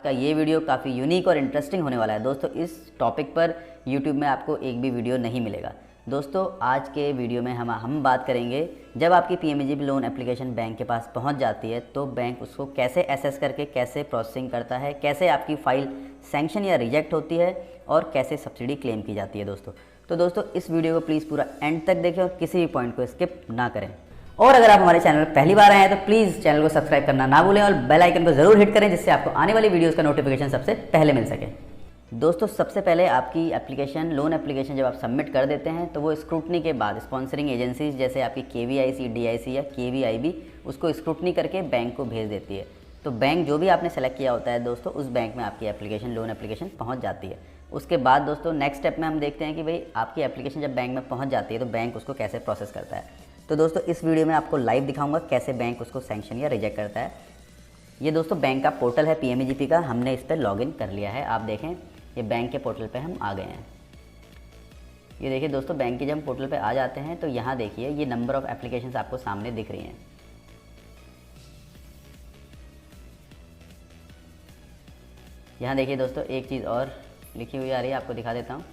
का ये वीडियो काफ़ी यूनिक और इंटरेस्टिंग होने वाला है दोस्तों। इस टॉपिक पर यूट्यूब में आपको एक भी वीडियो नहीं मिलेगा दोस्तों। आज के वीडियो में हम बात करेंगे, जब आपकी पीएमजेपी लोन एप्लीकेशन बैंक के पास पहुंच जाती है तो बैंक उसको कैसे असेस करके कैसे प्रोसेसिंग करता है, कैसे आपकी फ़ाइल सैंक्शन या रिजेक्ट होती है और कैसे सब्सिडी क्लेम की जाती है दोस्तों। तो दोस्तों इस वीडियो को प्लीज़ पूरा एंड तक देखें और किसी भी पॉइंट को स्किप ना करें। और अगर आप हमारे चैनल पर पहली बार आए हैं तो प्लीज़ चैनल को सब्सक्राइब करना ना भूलें और बेल आइकन को ज़रूर हिट करें, जिससे आपको आने वाली वीडियोस का नोटिफिकेशन सबसे पहले मिल सके। दोस्तों सबसे पहले आपकी एप्लीकेशन, लोन एप्लीकेशन जब आप सबमिट कर देते हैं तो वो स्क्रूटनी के बाद स्पॉन्सरिंग एजेंसीज जैसे आपकी केवीआईसी, डीआईसी या केवीआईबी उसको स्क्रूटनी करके बैंक को भेज देती है। तो बैंक जो भी आपने सेलेक्ट किया होता है दोस्तों, उस बैंक में आपकी एप्लीकेशन, लोन एप्लीकेशन पहुँच जाती है। उसके बाद दोस्तों नेक्स्ट स्टेप में हम देखते हैं कि भाई आपकी एप्लीकेशन जब बैंक में पहुँच जाती है तो बैंक उसको कैसे प्रोसेस करता है। तो दोस्तों इस वीडियो में आपको लाइव दिखाऊंगा कैसे बैंक उसको सैंक्शन या रिजेक्ट करता है। ये दोस्तों बैंक का पोर्टल है पीएमजेपी का, हमने इस पर लॉगिन कर लिया है। आप देखें ये बैंक के पोर्टल पे हम आ गए हैं। ये देखिए दोस्तों, बैंक के जब हम पोर्टल पे आ जाते हैं तो यहाँ देखिए ये नंबर ऑफ़ एप्लीकेशंस आपको सामने दिख रही हैं। यहाँ देखिए दोस्तों एक चीज़ और लिखी हुई आ रही है, आपको दिखा देता हूँ।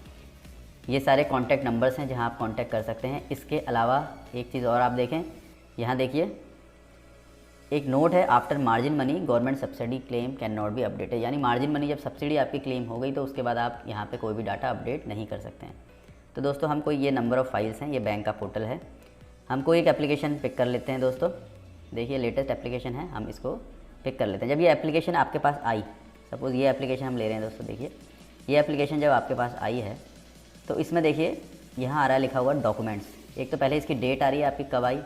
ये सारे कॉन्टैक्ट नंबर्स हैं जहाँ आप कॉन्टैक्ट कर सकते हैं। इसके अलावा एक चीज़ और आप देखें, यहाँ देखिए एक नोट है, after margin money government subsidy claim can not be updated, यानी मार्जिन मनी जब सब्सिडी आपकी क्लेम हो गई तो उसके बाद आप यहाँ पे कोई भी डाटा अपडेट नहीं कर सकते हैं। तो दोस्तों हमको ये नंबर ऑफ़ फाइल्स हैं, ये बैंक का पोर्टल है। हमको एक एप्लीकेशन पिक कर लेते हैं दोस्तों। देखिए लेटेस्ट एप्लीकेशन है, हम इसको पिक कर लेते हैं। जब ये एप्लीकेशन आपके पास आई, सपोज़ ये एप्लीकेशन हम ले रहे हैं दोस्तों, देखिए ये एप्लीकेशन जब आपके पास आई है तो इसमें देखिए यहाँ आ रहा है लिखा हुआ डॉक्यूमेंट्स। एक तो पहले इसकी डेट आ रही है आपकी कब आई।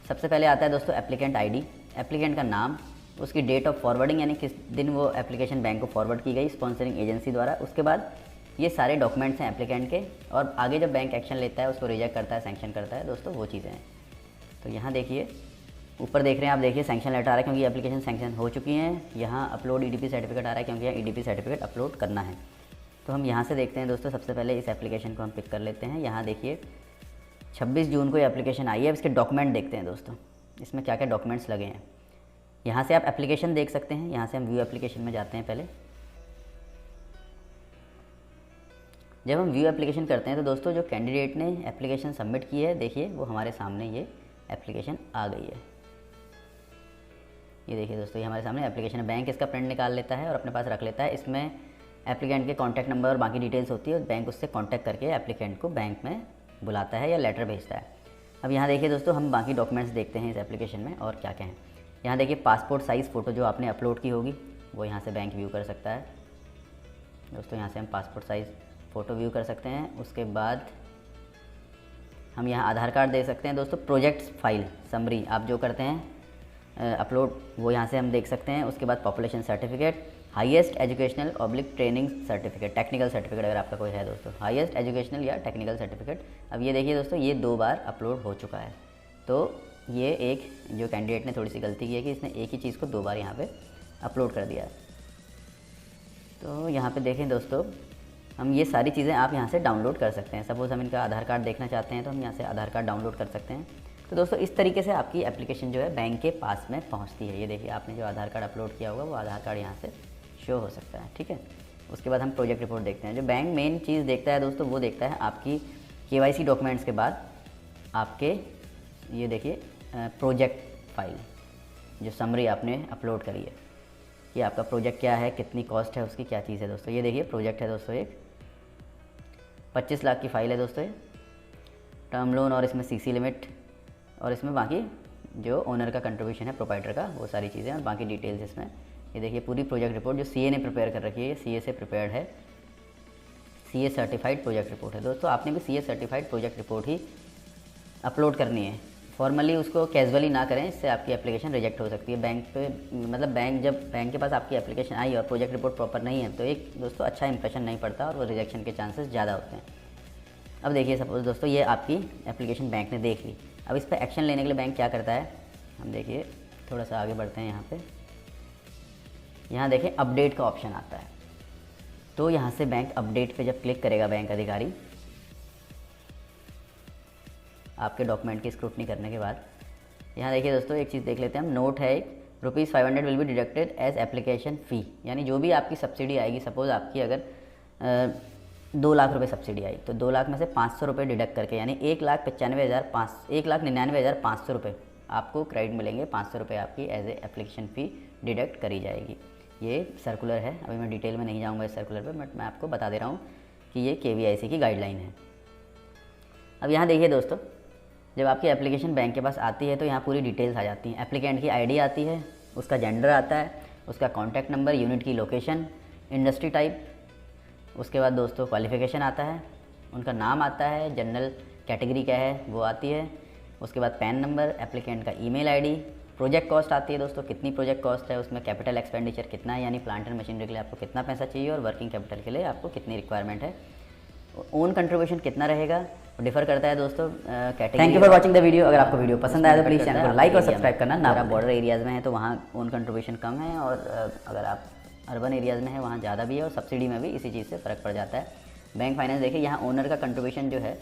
सबसे पहले आता है दोस्तों एप्लीकेंट आईडी, एप्लीकेंट का नाम, उसकी डेट ऑफ फॉरवर्डिंग यानी किस दिन वो एप्लीकेशन बैंक को फॉरवर्ड की गई स्पॉन्सरिंग एजेंसी द्वारा। उसके बाद ये सारे डॉक्यूमेंट्स हैं एप्लीकेंट के, और आगे जब बैंक एक्शन लेता है, उसको रिजेक्ट करता है, सैंक्शन करता है दोस्तों, वो चीज़ें हैं। तो यहाँ देखिए ऊपर देख रहे हैं आप, देखिए सैंक्शन लेटर आ रहा है क्योंकि एप्लीकेशन सैंक्शन हो चुकी हैं। यहाँ अपलोड ईडीपी सर्टिफिकेट आ रहा है क्योंकि यहाँ ईडीपी सर्टिफिकेट अपलोड करना है। तो हम यहाँ से देखते हैं दोस्तों, सबसे पहले इस एप्लीकेशन को हम पिक कर लेते हैं। यहाँ देखिए 26 जून को ये एप्लीकेशन आई है। अब इसके डॉक्यूमेंट देखते हैं दोस्तों, इसमें क्या क्या डॉक्यूमेंट्स लगे हैं। यहाँ से आप एप्लीकेशन देख सकते हैं। यहाँ से हम व्यू एप्लीकेशन में जाते हैं। पहले जब हम व्यू एप्लीकेशन करते हैं तो दोस्तों जो कैंडिडेट ने एप्लीकेशन सबमिट की है, देखिए वो हमारे सामने ये एप्लीकेशन आ गई है। ये देखिए दोस्तों, ये हमारे सामने एप्लीकेशन है। बैंक इसका प्रिंट निकाल लेता है और अपने पास रख लेता है। इसमें एप्लीकेंट के कॉन्टैक्ट नंबर और बाकी डिटेल्स होती है और बैंक उससे कॉन्टैक्ट करके एप्लीकेंट को बैंक में बुलाता है या लेटर भेजता है। अब यहाँ देखिए दोस्तों, हम बाकी डॉक्यूमेंट्स देखते हैं इस एप्लीकेशन में और क्या क्या हैं। यहाँ देखिए पासपोर्ट साइज़ फ़ोटो जो आपने अपलोड की होगी वो यहाँ से बैंक व्यू कर सकता है दोस्तों। यहाँ से हम पासपोर्ट साइज़ फ़ोटो व्यू कर सकते हैं। उसके बाद हम यहाँ आधार कार्ड दे सकते हैं दोस्तों। प्रोजेक्ट फाइल समरी आप जो करते हैं अपलोड, वो यहाँ से हम देख सकते हैं। उसके बाद population certificate, highest educational oblique training certificate, technical certificate अगर आपका कोई है दोस्तों, हाईएस्ट एजुकेशनल या टेक्निकल सर्टिफिकेट। अब ये देखिए दोस्तों, ये 2 बार अपलोड हो चुका है। तो ये एक जो कैंडिडेट ने थोड़ी सी गलती की है कि इसने एक ही चीज़ को 2 बार यहाँ पे अपलोड कर दिया है। तो यहाँ पे देखें दोस्तों, हम ये सारी चीज़ें आप यहाँ से डाउनलोड कर सकते हैं। सपोज़ हम इनका आधार कार्ड देखना चाहते हैं तो हम यहाँ से आधार कार्ड डाउनलोड कर सकते हैं। तो दोस्तों इस तरीके से आपकी एप्लीकेशन जो है बैंक के पास में पहुँचती है। ये देखिए आपने जो आधार कार्ड अपलोड किया होगा वो आधार कार्ड यहाँ से शो हो सकता है, ठीक है। उसके बाद हम प्रोजेक्ट रिपोर्ट देखते हैं। जो बैंक मेन चीज़ देखता है दोस्तों, वो देखता है आपकी केवाईसी डॉक्यूमेंट्स के बाद आपके ये देखिए प्रोजेक्ट फाइल जो समरी आपने अपलोड करी है, ये आपका प्रोजेक्ट क्या है, कितनी कॉस्ट है उसकी, क्या चीज़ है दोस्तों। ये देखिए प्रोजेक्ट है दोस्तों, एक 25 लाख की फ़ाइल है दोस्तों। ये टर्म लोन और इसमें सीसी लिमिट और इसमें बाकी जो ओनर का कंट्रीब्यूशन है प्रोप्राइटर का, वो सारी चीज़ें और बाकी डिटेल्स इसमें। ये देखिए पूरी प्रोजेक्ट रिपोर्ट जो सीए ने प्रिपेयर कर रखी है, ये सीए से प्रिपेयर्ड है, सीए सर्टिफाइड प्रोजेक्ट रिपोर्ट है दोस्तों। आपने भी सीए सर्टिफाइड प्रोजेक्ट रिपोर्ट ही अपलोड करनी है। फॉर्मली उसको कैजुअली ना करें, इससे आपकी एप्लीकेशन रिजेक्ट हो सकती है। बैंक पे मतलब बैंक जब बैंक के पास आपकी एप्लीकेशन आई और प्रोजेक्ट रिपोर्ट प्रॉपर नहीं है तो एक दोस्तों अच्छा इंप्रेशन नहीं पड़ता और वो रिजेक्शन के चांसेस ज़्यादा होते हैं। अब देखिए सपोज़ दोस्तों ये आपकी एप्लीकेशन बैंक ने देख ली। अब इस पर एक्शन लेने के लिए बैंक क्या करता है, हम देखिए थोड़ा सा आगे बढ़ते हैं। यहाँ देखिए अपडेट का ऑप्शन आता है। तो यहाँ से बैंक अपडेट पे जब क्लिक करेगा बैंक अधिकारी, आपके डॉक्यूमेंट की स्क्रूटनी करने के बाद, यहाँ देखिए दोस्तों एक चीज़ देख लेते हैं हम। नोट है एक, ₹500 will be deducted as application fee, यानी जो भी आपकी सब्सिडी आएगी, सपोज़ आपकी अगर 2 लाख रुपए सब्सिडी आई तो 2 लाख में से 500 रुपये डिडक्ट करके यानी 1,99,500 रुपये आपको क्रेडिट मिलेंगे। 500 रुपये आपकी as a application fee deduct करी जाएगी। ये सर्कुलर है, अभी मैं डिटेल में नहीं जाऊँगा इस सर्कुलर पे, बट मैं आपको बता दे रहा हूँ कि ये KVIC की गाइडलाइन है। अब यहाँ देखिए दोस्तों, जब आपकी एप्लीकेशन बैंक के पास आती है तो यहाँ पूरी डिटेल्स आ जाती हैं। एप्लीकेंट की ID आती है, उसका जेंडर आता है, उसका कॉन्टैक्ट नंबर, यूनिट की लोकेशन, इंडस्ट्री टाइप, उसके बाद दोस्तों क्वालिफ़िकेशन आता है, उनका नाम आता है, जनरल कैटेगरी क्या है वो आती है, उसके बाद पैन नंबर, एप्लीकेंट का ईमेल ID, प्रोजेक्ट कॉस्ट आती है दोस्तों, कितनी प्रोजेक्ट कॉस्ट है, उसमें कैपिटल एक्सपेंडिचर कितना है, यानी प्लांट एंड मशीनरी के लिए आपको कितना पैसा चाहिए और वर्किंग कैपिटल के लिए आपको कितनी रिक्वायरमेंट है, ओन कंट्रीब्यूशन कितना रहेगा, डिफर करता है दोस्तों category. Thank you for watching the video. अगर आपको वीडियो पसंद आया तो प्लीज़ चैनल को लाइक और सब्सक्राइब करना ना। आप बॉर्डर एरियाज़ में है तो वहाँ ओन कंट्रीब्यूशन कम है, और अगर आप अर्बन एरियाज़ में है वहाँ ज़्यादा भी है, और सब्सिडी में भी इसी चीज़ से फ़र्क पड़ जाता है। बैंक फाइनेंस देखिए, यहाँ ओनर का कंट्रीब्यूशन जो है,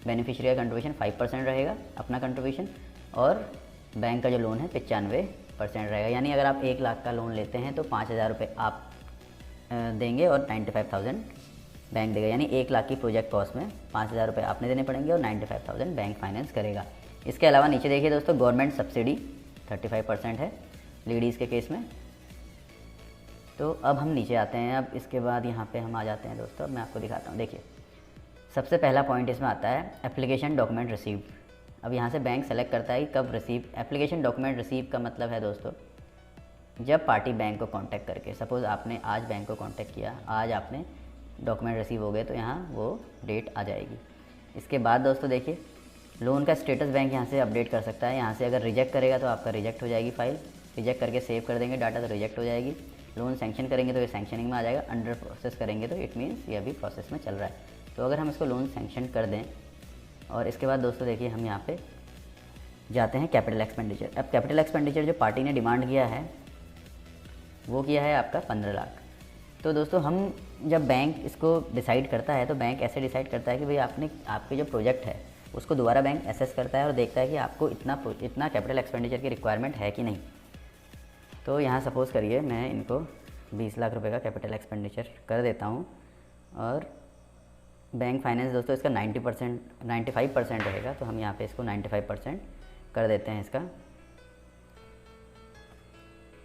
बेनिफिशियरी का कंट्रीब्यूशन 5% रहेगा अपना कंट्रीब्यूशन, और बैंक का जो लोन है 95% रहेगा। यानी अगर आप 1 लाख का लोन लेते हैं तो 5,000 रुपये आप देंगे और 95,000 बैंक देगा। यानी 1 लाख की प्रोजेक्ट कॉस्ट में 5,000 रुपये आपने देने पड़ेंगे और 95,000 बैंक फाइनेंस करेगा। इसके अलावा नीचे देखिए दोस्तों, गवर्नमेंट सब्सिडी 35% है लेडीज़ के केस में। तो अब हम नीचे आते हैं। अब इसके बाद यहाँ पे हम आ जाते हैं दोस्तों, अब मैं आपको दिखाता हूँ। देखिए, सबसे पहला पॉइंट इसमें आता है एप्लीकेशन डॉक्यूमेंट रिसीव्ड। अब यहाँ से बैंक सेलेक्ट करता है कि कब रिसीव। एप्लीकेशन डॉक्यूमेंट रिसीव का मतलब है दोस्तों, जब पार्टी बैंक को कांटेक्ट करके, सपोज़ आपने आज बैंक को कांटेक्ट किया, आज आपने डॉक्यूमेंट रिसीव हो गए तो यहाँ वो डेट आ जाएगी। इसके बाद दोस्तों देखिए, लोन का स्टेटस बैंक यहाँ से अपडेट कर सकता है। यहाँ से अगर रिजेक्ट करेगा तो आपका रिजेक्ट हो जाएगी फाइल, रिजेक्ट करके सेव कर देंगे डाटा तो रिजेक्ट हो जाएगी। लोन सैंक्शन करेंगे तो ये सैंक्शनिंग में आ जाएगा, अंडर प्रोसेस करेंगे तो इट मीन्स ये अभी प्रोसेस में चल रहा है। तो अगर हम इसको लोन सैंक्शन कर दें, और इसके बाद दोस्तों देखिए हम यहाँ पे जाते हैं कैपिटल एक्सपेंडिचर। अब कैपिटल एक्सपेंडिचर जो पार्टी ने डिमांड किया है वो किया है आपका 15 लाख। तो दोस्तों हम जब बैंक इसको डिसाइड करता है तो बैंक ऐसे डिसाइड करता है कि भाई आपके जो प्रोजेक्ट है उसको दोबारा बैंक एसेस करता है और देखता है कि आपको इतना कैपिटल एक्सपेंडिचर की रिक्वायरमेंट है कि नहीं। तो यहाँ सपोज़ करिए मैं इनको 20 लाख रुपए का कैपिटल एक्सपेंडिचर कर देता हूँ, और बैंक फाइनेंस दोस्तों इसका 95% रहेगा। तो हम यहाँ पे इसको 95% कर देते हैं इसका,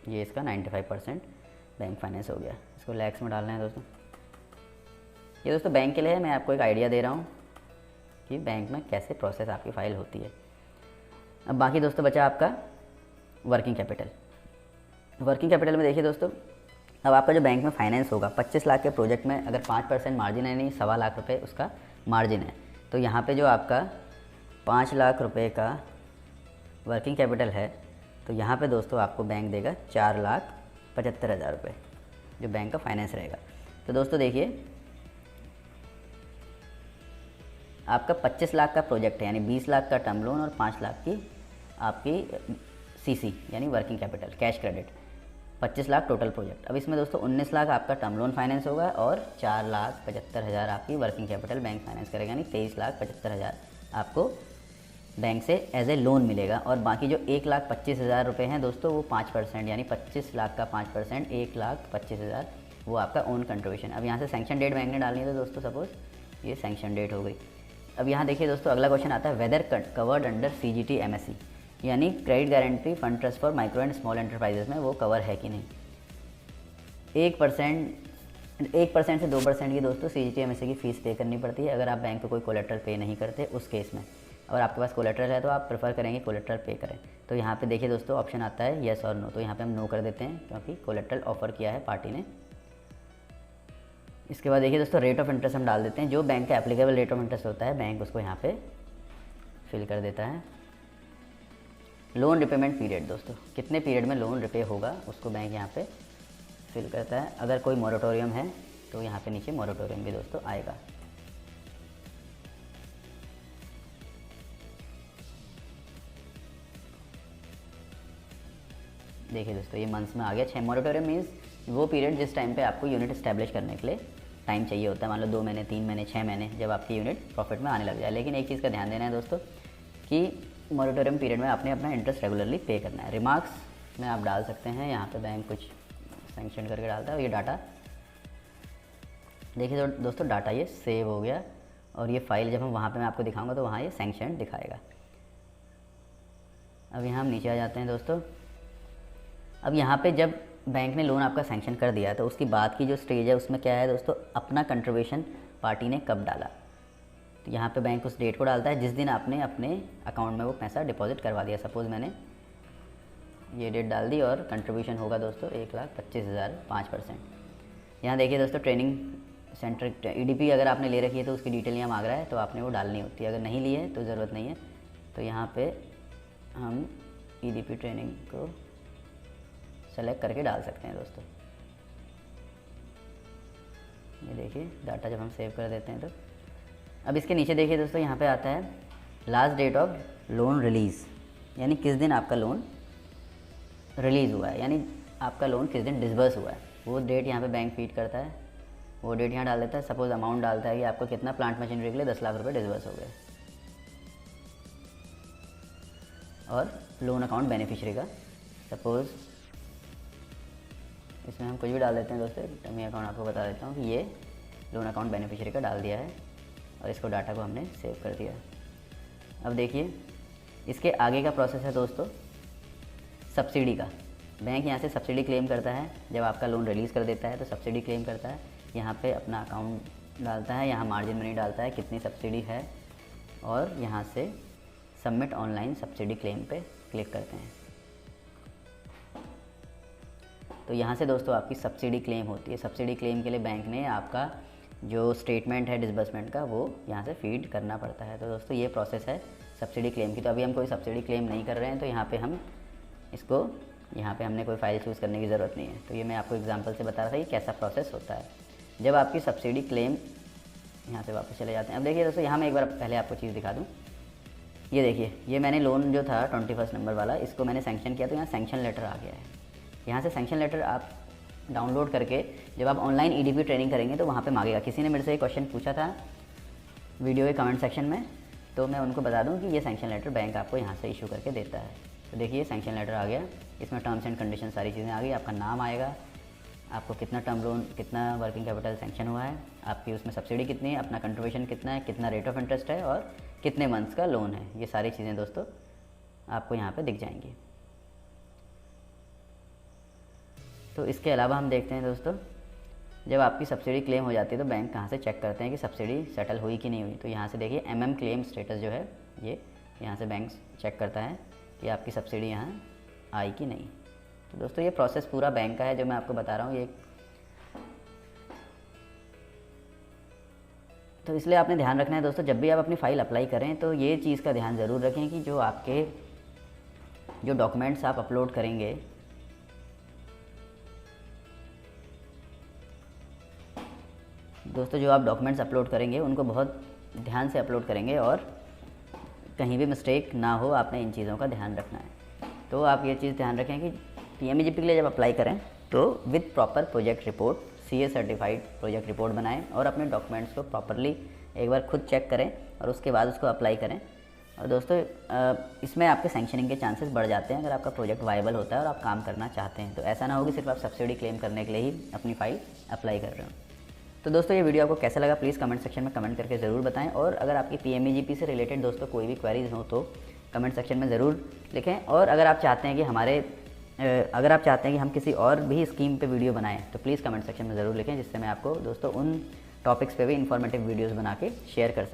ये इसका 95% बैंक फाइनेंस हो गया। इसको लैक्स में डालना है दोस्तों। ये दोस्तों बैंक के लिए है, मैं आपको एक आइडिया दे रहा हूँ कि बैंक में कैसे प्रोसेस आपकी फ़ाइल होती है। अब बाकी दोस्तों बचा आपका वर्किंग कैपिटल। वर्किंग कैपिटल में देखिए दोस्तों, अब आपका जो बैंक में फाइनेंस होगा 25 लाख के प्रोजेक्ट में अगर 5% मार्जिन है, नहीं 1.25 लाख रुपये उसका मार्जिन है, तो यहाँ पे जो आपका 5 लाख रुपये का वर्किंग कैपिटल है, तो यहाँ पे दोस्तों आपको बैंक देगा 4,75,000 रुपये जो बैंक का फाइनेंस रहेगा। तो दोस्तों देखिए, आपका 25 लाख का प्रोजेक्ट है, यानी 20 लाख का टर्म लोन और 5 लाख की आपकी CC यानी working capital cash credit, 25 lakh total project. अब इसमें दोस्तों 19 लाख आपका टर्म लोन फाइनेंस होगा और 4,75,000 आपकी वर्किंग कैपिटल बैंक फाइनेंस करेगा, यानी 23,75,000 आपको बैंक से एज ए लोन मिलेगा। और बाकी जो 1,25,000 रुपये हैं दोस्तों वो 5% यानी 25 लाख का 5% 1,25,000 वो आपका ओन कंट्रीब्यूशन। अब यहाँ से सैंक्शन डेट बैंक ने डालनी है तो दोस्तों सपोज़ ये सैंक्शन डेट हो गई। अब यहाँ देखिए दोस्तों, अगला क्वेश्चन आता है whether covered under CGT MSE, यानी credit guarantee fund trust for micro and small enterprises में वो कवर है कि नहीं। 1% से 2% की दोस्तों CGT MSE की फ़ीस पे करनी पड़ती है अगर आप बैंक को कोई कोलेट्रल पे नहीं करते उस केस में। अगर आपके पास कोलेट्रल है तो आप प्रेफर करेंगे कोलेट्रल पे करें। तो यहाँ पे देखिए दोस्तों ऑप्शन आता है येस और नो, तो यहाँ पे हम नो कर देते हैं क्योंकि कोलेट्रल ऑफर किया है पार्टी ने। इसके बाद देखिए दोस्तों, रेट ऑफ इंटरेस्ट हम डाल देते हैं। जो बैंक का एप्लीकेबल रेट ऑफ इंटरेस्ट होता है बैंक उसको यहाँ पे फिल कर देता है। लोन रिपेमेंट पीरियड दोस्तों, कितने पीरियड में लोन रिपे होगा उसको बैंक यहाँ पे फिल करता है। अगर कोई मोरेटोरियम है तो यहाँ पे नीचे मोरेटोरियम भी दोस्तों आएगा। देखिए दोस्तों ये मंथ्स में आ गया 6। मोरेटोरियम मीन्स वो पीरियड जिस टाइम पे आपको यूनिट इस्टेब्लिश करने के लिए टाइम चाहिए होता है, मान लो 2 महीने 3 महीने 6 महीने, जब आपकी यूनिट प्रॉफिट में आने लग जाए। लेकिन एक चीज़ का ध्यान देना है दोस्तों कि मोरेटोरियम पीरियड में आपने अपना इंटरेस्ट रेगुलरली पे करना है। रिमार्क्स में आप डाल सकते हैं। यहाँ पे बैंक कुछ सेंक्शन करके डालता है और ये डाटा देखिए तो दोस्तों डाटा ये सेव हो गया और ये फ़ाइल जब हम वहाँ पे मैं आपको दिखाऊंगा तो वहाँ ये सेंक्शन दिखाएगा। अब यहाँ हम नीचे आ जाते हैं दोस्तों। अब यहाँ पे जब बैंक ने लोन आपका सेंक्शन कर दिया तो उसकी बाद की जो स्टेज है उसमें क्या है दोस्तों, अपना कंट्रीब्यूशन पार्टी ने कब डाला। तो यहाँ पे बैंक उस डेट को डालता है जिस दिन आपने अपने अकाउंट में वो पैसा डिपॉजिट करवा दिया। सपोज़ मैंने ये डेट डाल दी और कंट्रीब्यूशन होगा दोस्तों 1,25,000 5%। यहाँ देखिए दोस्तों ट्रेनिंग सेंटर EDP अगर आपने ले रखी है तो उसकी डिटेल यहाँ मांग रहा है तो आपने वो डालनी होती है। अगर नहीं ली है तो ज़रूरत नहीं है। तो यहाँ पे हम EDP ट्रेनिंग को सेलेक्ट करके डाल सकते हैं दोस्तों। ये देखिए डाटा जब हम सेव कर देते हैं तो अब इसके नीचे देखिए दोस्तों यहाँ पे आता है last date of loan release, यानी किस दिन आपका लोन रिलीज़ हुआ है, यानी आपका लोन किस दिन डिसबर्स हुआ है। वो डेट यहाँ पे बैंक फीड करता है, वो डेट यहाँ डाल देता है। सपोज़ अमाउंट डालता है कि आपको कितना प्लांट मशीनरी के लिए 10 लाख रुपये डिसबर्स हो गए और लोन अकाउंट बेनिफिशियरी का सपोज़ इसमें हम कुछ भी डाल देते हैं दोस्तों। डमी अकाउंट आपको बता देता हूँ कि ये लोन अकाउंट बेनिफिशियरी का डाल दिया है और इसको डाटा को हमने सेव कर दिया। अब देखिए इसके आगे का प्रोसेस है दोस्तों सब्सिडी का। बैंक यहाँ से सब्सिडी क्लेम करता है। जब आपका लोन रिलीज़ कर देता है तो सब्सिडी क्लेम करता है। यहाँ पे अपना अकाउंट डालता है, यहाँ मार्जिन मनी डालता है कितनी सब्सिडी है और यहाँ से सबमिट ऑनलाइन सब्सिडी क्लेम पे क्लिक करते हैं। तो यहाँ से दोस्तों आपकी सब्सिडी क्लेम होती है। सब्सिडी क्लेम के लिए बैंक ने आपका जो स्टेटमेंट है डिसबर्समेंट का वो यहाँ से फीड करना पड़ता है। तो दोस्तों ये प्रोसेस है सब्सिडी क्लेम की। तो अभी हम कोई सब्सिडी क्लेम नहीं कर रहे हैं तो यहाँ पे हम इसको यहाँ पे हमने कोई फ़ाइल चूज़ करने की ज़रूरत नहीं है। तो ये मैं आपको एग्जांपल से बता रहा था कि कैसा प्रोसेस होता है जब आपकी सब्सिडी क्लेम। यहाँ से वापस चले जाते हैं। अब देखिए दोस्तों यहाँ मैं एक बार पहले आपको चीज़ दिखा दूँ। ये देखिए ये मैंने लोन जो था 21 नंबर वाला इसको मैंने सेंक्शन किया तो यहाँ सेंक्शन लेटर आ गया है। यहाँ से सेंक्शन लेटर आप डाउनलोड करके जब आप ऑनलाइन EDP ट्रेनिंग करेंगे तो वहाँ पे मांगेगा। किसी ने मेरे से एक क्वेश्चन पूछा था वीडियो के कमेंट सेक्शन में, तो मैं उनको बता दूँ कि ये सेंक्शन लेटर बैंक आपको यहाँ से इशू करके देता है। तो देखिए सेंक्शन लेटर आ गया, इसमें टर्म्स एंड कंडीशन सारी चीज़ें आ गई। आपका नाम आएगा, आपको कितना टर्म लोन कितना वर्किंग कैपिटल सेंक्शन हुआ है, आपकी उसमें सब्सिडी कितनी है, अपना कंट्रीब्यूशन कितना है, कितना रेट ऑफ इंटरेस्ट है और कितने मंथ्स का लोन है। ये सारी चीज़ें दोस्तों आपको यहाँ पे दिख जाएंगी। तो इसके अलावा हम देखते हैं दोस्तों जब आपकी सब्सिडी क्लेम हो जाती है तो बैंक कहाँ से चेक करते हैं कि सब्सिडी सेटल हुई कि नहीं हुई। तो यहाँ से देखिए MM क्लेम स्टेटस जो है ये यहाँ से बैंक चेक करता है कि आपकी सब्सिडी यहाँ आई कि नहीं। तो दोस्तों ये प्रोसेस पूरा बैंक का है जो मैं आपको बता रहा हूँ ये। तो इसलिए आपने ध्यान रखना है दोस्तों जब भी आप अपनी फ़ाइल अप्लाई करें तो ये चीज़ का ध्यान ज़रूर रखें कि जो आपके जो डॉक्यूमेंट्स आप अपलोड करेंगे दोस्तों, जो आप डॉक्यूमेंट्स अपलोड करेंगे उनको बहुत ध्यान से अपलोड करेंगे और कहीं भी मिस्टेक ना हो, आपने इन चीज़ों का ध्यान रखना है। तो आप ये चीज़ ध्यान रखें कि PMEGP के लिए जब अप्लाई करें तो with proper project report CA certified project report बनाएं और अपने डॉक्यूमेंट्स को प्रॉपरली एक बार खुद चेक करें और उसके बाद उसको अप्लाई करें। और दोस्तों इसमें आपके सैंक्शनिंग के चांसेस बढ़ जाते हैं अगर आपका प्रोजेक्ट वायबल होता है और आप काम करना चाहते हैं। तो ऐसा ना हो कि सिर्फ आप सब्सिडी क्लेम करने के लिए ही अपनी फ़ाइल अप्लाई कर रहे हो। तो दोस्तों ये वीडियो आपको कैसा लगा प्लीज़ कमेंट सेक्शन में कमेंट करके ज़रूर बताएं। और अगर आपकी PMEGP से रिलेटेड दोस्तों कोई भी क्वेरीज हो तो कमेंट सेक्शन में ज़रूर लिखें। और अगर आप चाहते हैं कि हम किसी और भी स्कीम पे वीडियो बनाएं तो प्लीज़ कमेंट सेक्शन में ज़रूर लिखें, जिससे मैं आपको दोस्तों उन टॉपिक्स पे भी इंफॉर्मेटिव वीडियोस बना के शेयर कर सकूँ।